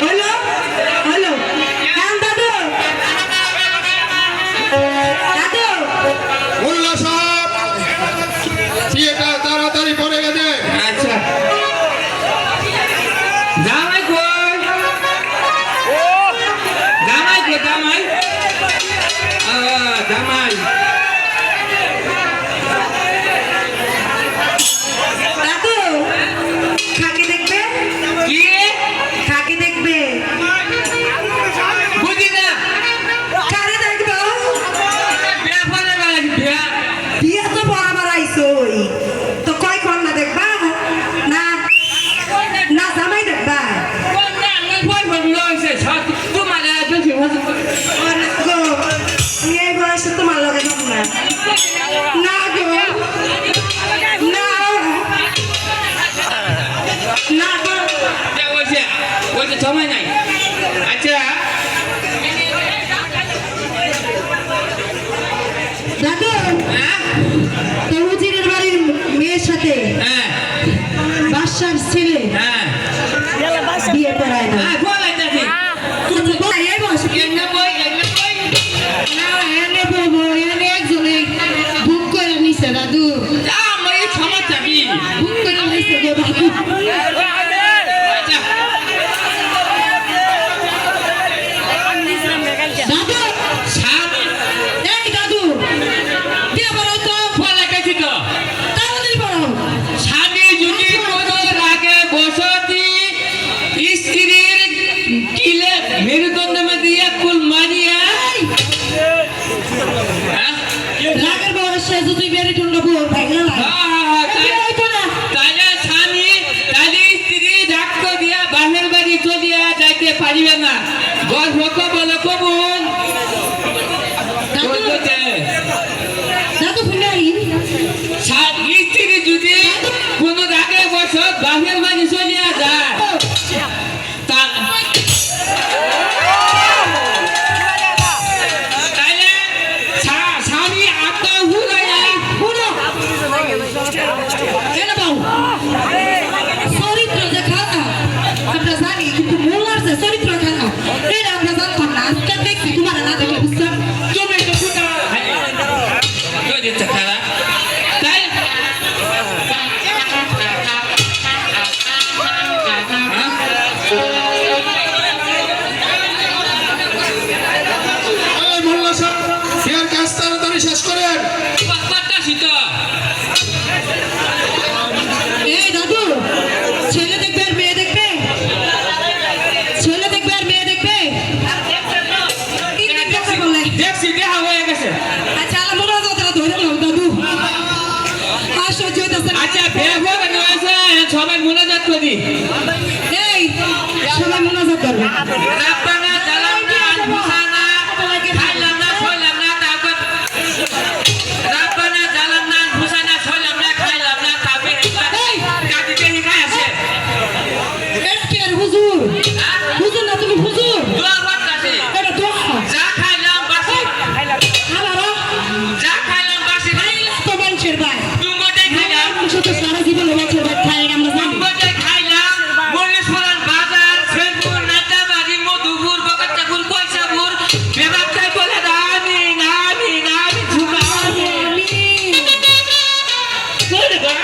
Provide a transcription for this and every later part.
হলো হলো হ্যাঁ দাদু দাদু মোল্লা সাহেব থিয়েটার তাড়াতাড়ি পড়ে গেছে। আচ্ছা জামাই কই জামাই কই জামাই জামাই দাদু খাকে দেখবে কি খাকে দেখবে বুঝি না কারে দেখবে বিয়া ফলে বেলা বিয়া বিয়া তো বরাবর আইসই তো কয় কন্যা দেখবা না না জামাই দেখবা গো এই বয়সে তোমার লগে যাব না না গো না না গো সময় নাই আচ্ছা দাদু হ্যাঁ তরুজিরের বাড়ির মেয়ের সাথে হ্যাঁ বাদশার ছেলে হ্যাঁ বিয়ে করায় না বলাইতেছি এই বয়সে এমনি বই না এনে বলবো এনে একজনে বুক করে নিছে দাদু আমার এই সমস্যা কি বুক করে নিছে গো দাদু আচ্ছা দাদু স্বামী এই দাদু দিয়ে বলো তো বলাইতেছি তো তাড়াতাড়ি বলো স্বামী যদি কোনো রাগে বসতি স্ত্রীর কিলে মেরুদণ্ড দিয়ে কুল মারিয়া হ্যাঁ রাগের বয়সে যদি বেরি টুন্ড বউ ভাগলা তাহলে স্বামী তাহলে স্ত্রী ডাক্তার দিয়া বাহের বাড়ি চলিয়া যাইতে পারিবে না গর্ভকে বলে কবুল দাদু ফুলাই স্ত্রী যদি কোনো রাগে বস বাহের বাড়ি চলিয়া যায় তাহলে স্বামী আত্মা হুলাইয়া কেন বাবু চরিত্র যে খারাপ আমরা জানি কিন্তু মোল্লার যে চরিত্র খারাপ এটা আমরা জানতাম না আজকে দেখছি তোমার না দেখলে বুঝতাম তুমি তো শুনা খারাপ তাই এই মোল্লা সাহেব বিয়ের কাজ তাড়াতাড়ি শেষ করেন। এই দাদু ছেলে দেখবে আর মেয়ে দেখবে ছেলে দেখবে আর মেয়ে দেখবে কি দেখবে বলে দেখছি দেখা হয়ে গেছে আচ্ছা আল্লাহ মনে হয় তোরা ধরে নাও দাদু আর সহ্য হইতেছে না। আচ্ছা বিয়ে হবে হয়েছে সবাই মোনাজাত করি এই সবাই মোনাজাত করবে রাব্বানা জালামনা আনফুসানা খাইলাম না ছইলাম না তারপর রাব্বানা জালামনা আনফুসানা ছইলাম না খাইলাম না তারপর কাটিতে হিকায় আছে এর হুজুর হুজুর না তুমি হুজুর দোয়া করতাছি এটা দোয়া যা খাইলাম বাসি আমারও যা খাইলাম বাসি তো মানুষের ভাই তুঙ্গটাই খাইলাম শুধু সারা জীবন মানুষের ভাই খাই আমরা জানি তুঙ্গটাই খাইলাম মল্লেশ্বরান বাজার শেরপুর নাটাবাড়ি মধুপুর বগরচাপুর পয়সাপুর বেবাবটাই বলে আমিন আমিন আমিন ঝুমা আমিন করে গা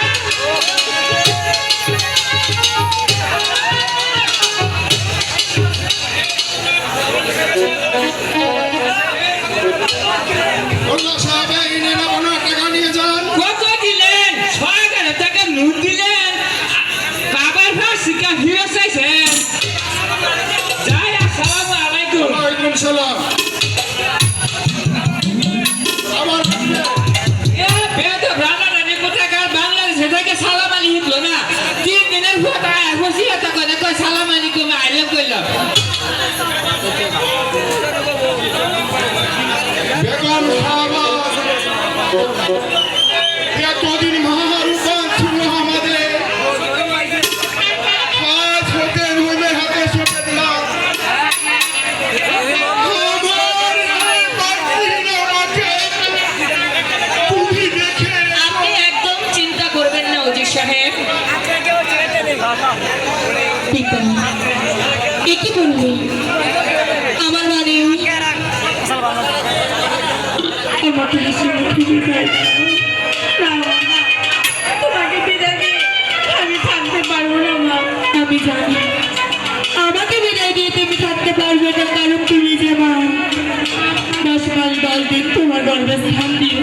মোল্লা সাহেব এই নিন আপনার টাকা নিয়ে যান। কত দিলেন ৬,০০০ টাকা নোট দিলেন বাবার ভাই শিক্ষা ফিরে চাইছেন যাই আসসালামু আলাইকুম ওয়ালাইকুম সালাম। আবার এ বেদ রানারানি কোথাকার বাংলাদেশে থেকে সালাম আলী হিটলো না ৩ দিনের ফটো বসিয়াতা করে কই সালাম আলাইকুম আইলাম কইলাম বেগম সাহাবা এতদিন মহারূপান ছিল আমাদের, আজ হতে রইবে হাতে চেপে দিলাম। আমার এই মাতৃহীন আমাকে তুমি দেখে আপনি একদম চিন্তা করবেন না ওজি সাহেব পিতা কি বলবো? আমার মানে আমাকে হাসি মুখে বিদায় দাও। না, তোমাকে বিদায় দিয়ে আমি থাকতে পারবো না মা। আমি জানি আমাকে বিদায় দিয়ে তুমি থাকতে পারবে না, কারণ তুমি যে মা 10 মাস 10 দিন তোমার গর্ভে স্থান দিয়ে